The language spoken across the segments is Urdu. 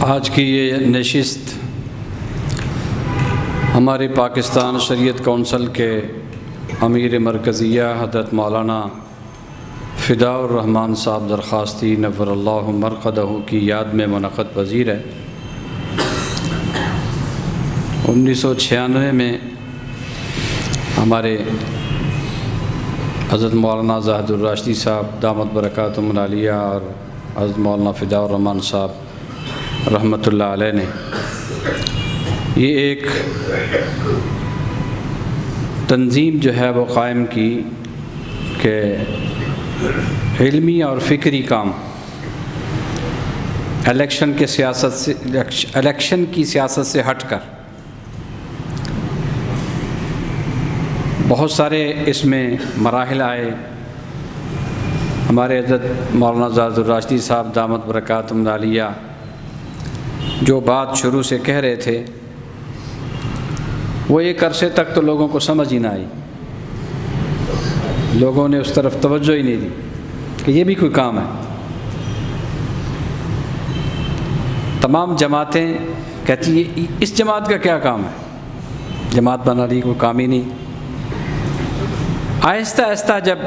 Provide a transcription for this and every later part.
آج کی یہ نشست ہمارے پاکستان شریعت کونسل کے امیر مرکزیہ حضرت مولانا فداء الرحمان صاحب درخواستی نور اللہ مرقدہ کی یاد میں منعقد پذیر ہے۔ 1996 میں ہمارے حضرت مولانا زاہد الراشدی صاحب دامت برکاتہم العالیہ اور حضرت مولانا فداء الرحمان صاحب رحمۃ اللہ علیہ نے یہ ایک تنظیم جو ہے وہ قائم کی کہ علمی اور فکری کام الیکشن کی سیاست سے ہٹ کر بہت سارے اس میں مراحل آئے۔ ہمارے حضرت مولانا زاہد الراشدی صاحب دامت برکاتہم العالیہ جو بات شروع سے کہہ رہے تھے وہ ایک عرصے تک تو لوگوں کو سمجھ ہی نہ آئی، لوگوں نے اس طرف توجہ ہی نہیں دی کہ یہ بھی کوئی کام ہے۔ تمام جماعتیں کہتی ہیں اس جماعت کا کیا کام ہے، جماعت بنا لی کوئی کام ہی نہیں۔ آہستہ آہستہ جب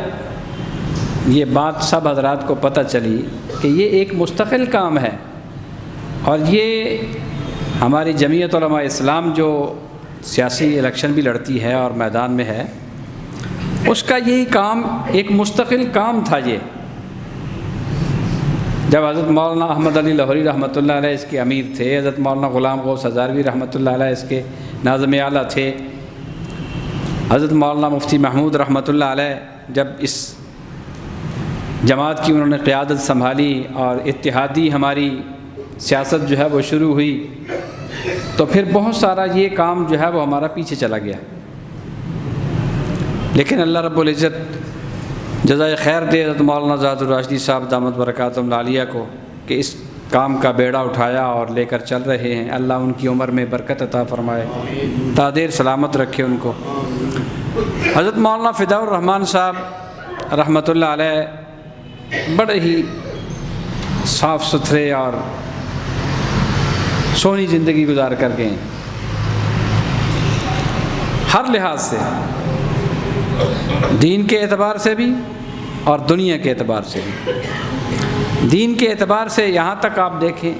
یہ بات سب حضرات کو پتہ چلی کہ یہ ایک مستقل کام ہے اور یہ ہماری جمعیت علماء اسلام جو سیاسی الیکشن بھی لڑتی ہے اور میدان میں ہے اس کا یہی کام ایک مستقل کام تھا۔ یہ جب حضرت مولانا احمد علی لاہوری رحمۃ اللہ علیہ اس کے امیر تھے، حضرت مولانا غلام غوث ہزاروی رحمۃ اللہ علیہ اس کے ناظم اعلیٰ تھے، حضرت مولانا مفتی محمود رحمۃ اللہ علیہ جب اس جماعت کی انہوں نے قیادت سنبھالی اور اتحادی ہماری سیاست جو ہے وہ شروع ہوئی تو پھر بہت سارا یہ کام جو ہے وہ ہمارا پیچھے چلا گیا۔ لیکن اللہ رب العزت جزائے خیر دے حضرت مولانا زاہد الراشدی صاحب دامت برکاتہم العالیہ کو کہ اس کام کا بیڑا اٹھایا اور لے کر چل رہے ہیں۔ اللہ ان کی عمر میں برکت عطا فرمائے، تا دیر سلامت رکھے ان کو۔ حضرت مولانا فداء الرحمان صاحب رحمۃ اللہ علیہ بڑے ہی صاف ستھرے اور سونی زندگی گزار کر گئے ہیں، ہر لحاظ سے، دین کے اعتبار سے بھی اور دنیا کے اعتبار سے بھی۔ دین کے اعتبار سے یہاں تک آپ دیکھیں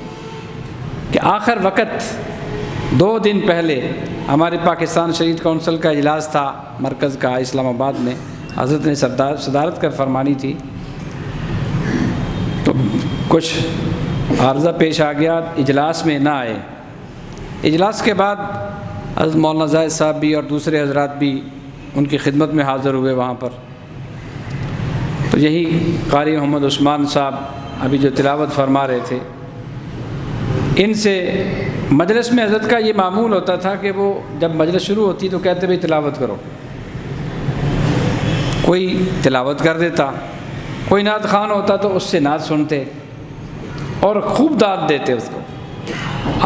کہ آخر وقت 2 دن پہلے ہمارے پاکستان شریعت کونسل کا اجلاس تھا مرکز کا اسلام آباد میں، حضرت نے صدارت کر فرمانی تھی تو کچھ عارضہ پیش آ گیا، اجلاس میں نہ آئے۔ اجلاس کے بعد حضرت مولانا زاہد صاحب بھی اور دوسرے حضرات بھی ان کی خدمت میں حاضر ہوئے وہاں پر، تو یہی قاری محمد عثمان صاحب ابھی جو تلاوت فرما رہے تھے، ان سے مجلس میں حضرت کا یہ معمول ہوتا تھا کہ وہ جب مجلس شروع ہوتی تو کہتے بھائی تلاوت کرو، کوئی تلاوت کر دیتا، کوئی نعت خوان ہوتا تو اس سے نعت سنتے اور خوب داد دیتے اس کو،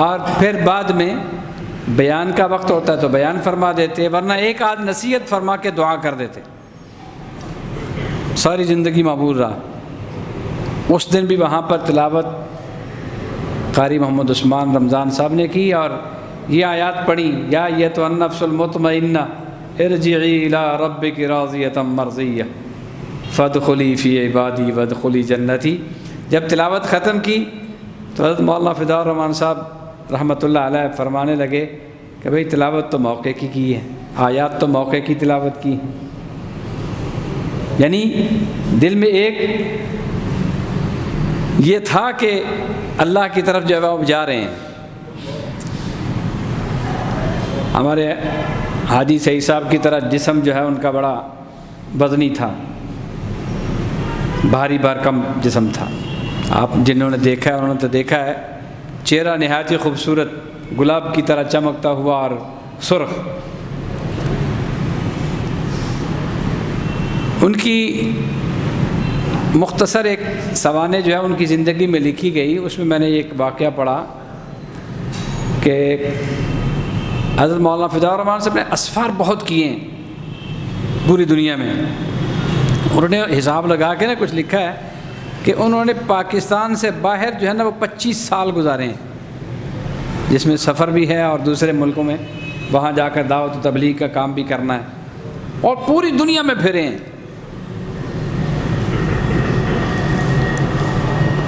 اور پھر بعد میں بیان کا وقت ہوتا تو بیان فرما دیتے، ورنہ ایک آدھ نصیحت فرما کے دعا کر دیتے۔ ساری زندگی معمول رہا۔ اس دن بھی وہاں پر تلاوت قاری محمد عثمان رمضان صاحب نے کی اور یہ آیات پڑھی، یا ایتھا النفس المطمئنہ ارجعی الی ربک راضیۃ مرضیہ فادخلی فی عبادی وادخلی جنتی۔ جب تلاوت ختم کی تو حضرت مولانا فداء الرحمان صاحب رحمۃ اللہ علیہ فرمانے لگے کہ بھئی تلاوت تو موقع کی ہے، آیات تو موقع کی تلاوت کی، یعنی دل میں ایک یہ تھا کہ اللہ کی طرف جو ہے وہ جا رہے ہیں۔ ہمارے حاجی سعید صاحب کی طرح جسم جو ہے ان کا بڑا وزنی تھا، بھاری بھرکم جسم تھا۔ آپ جنہوں نے دیکھا ہے انہوں نے تو دیکھا ہے، چہرہ نہایت ہی خوبصورت، گلاب کی طرح چمکتا ہوا اور سرخ۔ ان کی مختصر ایک سوانح جو ہے ان کی زندگی میں لکھی گئی، اس میں میں نے ایک واقعہ پڑھا کہ حضرت مولانا فداء الرحمان صاحب نے اسفار بہت کیے ہیں پوری دنیا میں۔ انہوں نے حساب لگا کے کچھ لکھا ہے کہ انہوں نے پاکستان سے باہر جو ہے نا وہ 25 سال گزارے ہیں جس میں سفر بھی ہے اور دوسرے ملکوں میں وہاں جا کر دعوت و تبلیغ کا کام بھی کرنا ہے، اور پوری دنیا میں پھرے ہیں۔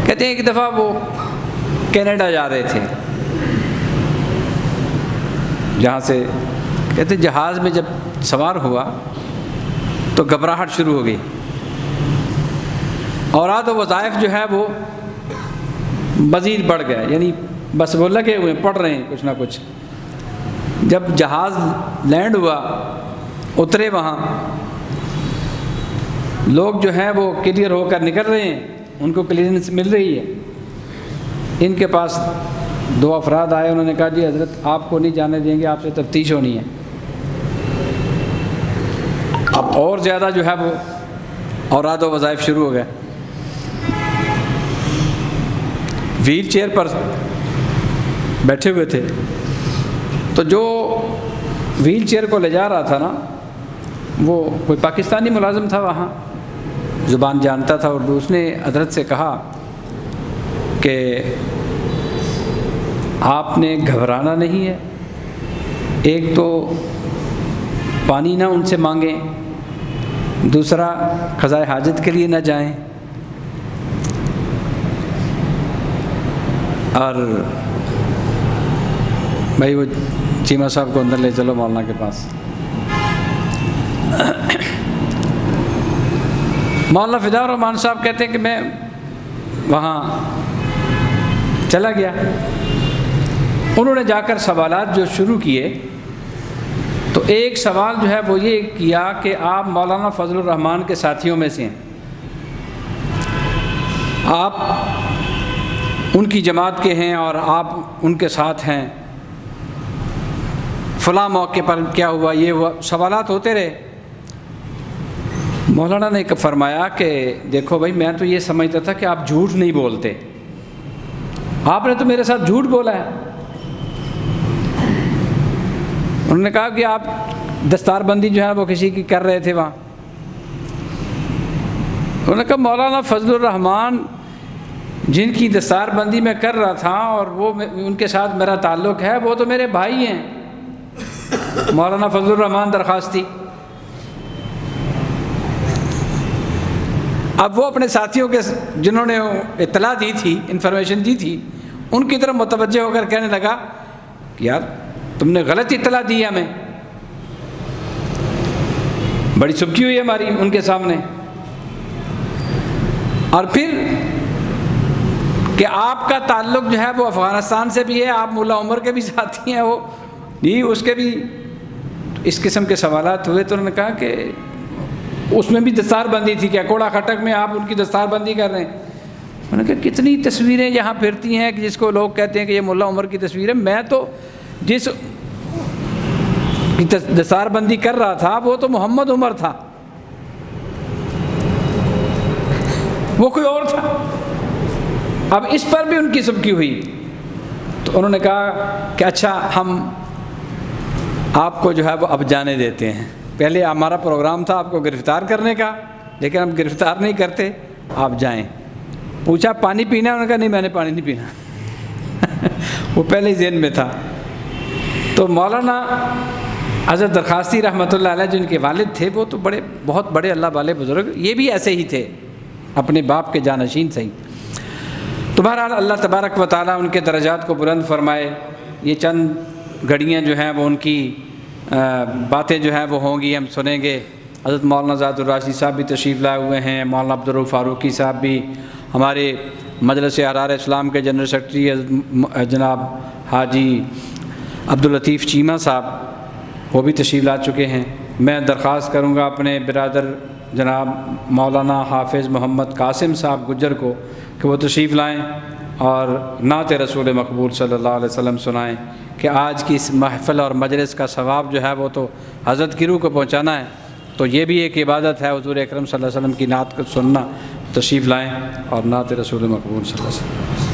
کہتے ہیں ایک دفعہ وہ کینیڈا جا رہے تھے، جہاں سے کہتے جہاز میں جب سوار ہوا تو گھبراہٹ شروع ہو گئی، اوراد و وظائف جو ہے وہ مزید بڑھ گئے، یعنی بس وہ لگے ہوئے پڑھ رہے ہیں کچھ نہ کچھ۔ جب جہاز لینڈ ہوا، اترے، وہاں لوگ جو ہیں وہ کلیئر ہو کر نکل رہے ہیں، ان کو کلیئرنس مل رہی ہے۔ ان کے پاس 2 افراد آئے، انہوں نے کہا جی حضرت آپ کو نہیں جانے دیں گے، آپ سے تفتیش ہونی ہے۔ اب اور زیادہ جو ہے وہ اوراد و وظائف شروع ہو گئے۔ ویل چیئر پر بیٹھے ہوئے تھے، تو جو ویل چیئر کو لے جا رہا تھا نا، وہ کوئی پاکستانی ملازم تھا، وہاں زبان جانتا تھا اردو۔ اس نے حضرت سے کہا کہ آپ نے گھبرانا نہیں ہے، ایک تو پانی نہ ان سے مانگیں، دوسرا قضائے حاجت کے لیے نہ جائیں، اور بھائی وہ چیمہ صاحب کو اندر لے چلو مولانا کے پاس۔ مولانا فدا الرحمان صاحب کہتے ہیں کہ میں وہاں چلا گیا، انہوں نے جا کر سوالات جو شروع کیے، تو ایک سوال جو ہے وہ یہ کیا کہ آپ مولانا فضل الرحمان کے ساتھیوں میں سے ہیں، آپ ان کی جماعت کے ہیں اور آپ ان کے ساتھ ہیں، فلاں موقع پر کیا ہوا، یہ ہوا، سوالات ہوتے رہے۔ مولانا نے فرمایا کہ دیکھو بھائی، میں تو یہ سمجھتا تھا کہ آپ جھوٹ نہیں بولتے، آپ نے تو میرے ساتھ جھوٹ بولا ہے۔ انہوں نے کہا کہ آپ دستار بندی جو ہے وہ کسی کی کر رہے تھے وہاں۔ انہوں نے کہا مولانا فضل الرحمان جن کی دستار بندی میں کر رہا تھا اور وہ ان کے ساتھ میرا تعلق ہے، وہ تو میرے بھائی ہیں، مولانا فضل الرحمان درخواستی۔ اب وہ اپنے ساتھیوں کے جنہوں نے اطلاع دی تھی، انفارمیشن دی تھی، ان کی طرف متوجہ ہو کر کہنے لگا کہ یار تم نے غلط اطلاع دی ہمیں۔ بڑی سبکی ہوئی ہماری ان کے سامنے۔ اور پھر کہ آپ کا تعلق جو ہے وہ افغانستان سے بھی ہے، آپ مولا عمر کے بھی ساتھی ہیں، وہ نہیں اس کے بھی اس قسم کے سوالات ہوئے۔ تو انہوں نے کہا کہ اس میں بھی دستار بندی تھی کیا؟ کوڑا کھٹک میں آپ ان کی دستار بندی کر رہے ہیں؟ انہوں نے کہا کتنی تصویریں یہاں پھرتی ہیں کہ جس کو لوگ کہتے ہیں کہ یہ مولا عمر کی تصویر ہے، میں تو جس دستار بندی کر رہا تھا وہ تو محمد عمر تھا، وہ کوئی اور تھا۔ اب اس پر بھی ان کی سبکی ہوئی، تو انہوں نے کہا کہ اچھا ہم آپ کو جو ہے وہ اب جانے دیتے ہیں، پہلے ہمارا پروگرام تھا آپ کو گرفتار کرنے کا، لیکن ہم گرفتار نہیں کرتے، آپ جائیں۔ پوچھا پانی پینا ہے؟ انہوں نے کہا نہیں میں نے پانی نہیں پینا وہ پہلے ہی ذہن میں تھا۔ تو مولانا حضرت درخواستی رحمۃ اللہ علیہ جن کے والد تھے، وہ تو بہت بڑے اللہ والے بزرگ، یہ بھی ایسے ہی تھے، اپنے باپ کے جانشین سے ہی۔ تو بہرحال اللہ تبارک و تعالیٰ ان کے درجات کو بلند فرمائے۔ یہ چند گھڑیاں جو ہیں وہ ان کی باتیں جو ہیں وہ ہوں گی، ہم سنیں گے۔ حضرت مولانا ذات الراشدی صاحب بھی تشریف لائے ہوئے ہیں، مولانا عبدالرؤف فاروقی صاحب بھی، ہمارے مجلس احرار اسلام کے جنرل سیکرٹری جناب حاجی عبداللطیف چیمہ صاحب وہ بھی تشریف لا چکے ہیں۔ میں درخواست کروں گا اپنے برادر جناب مولانا حافظ محمد قاسم صاحب گجر کو کہ وہ تشریف لائیں اور نعت رسول مقبول صلی اللہ علیہ وسلم سنائیں، کہ آج کی اس محفل اور مجلس کا ثواب جو ہے وہ تو حضرت کی روح کو پہنچانا ہے، تو یہ بھی ایک عبادت ہے حضور اکرم صلی اللہ علیہ وسلم کی نعت کو سننا۔ تشریف لائیں اور نعت رسول مقبول صلی اللہ علیہ وسلم۔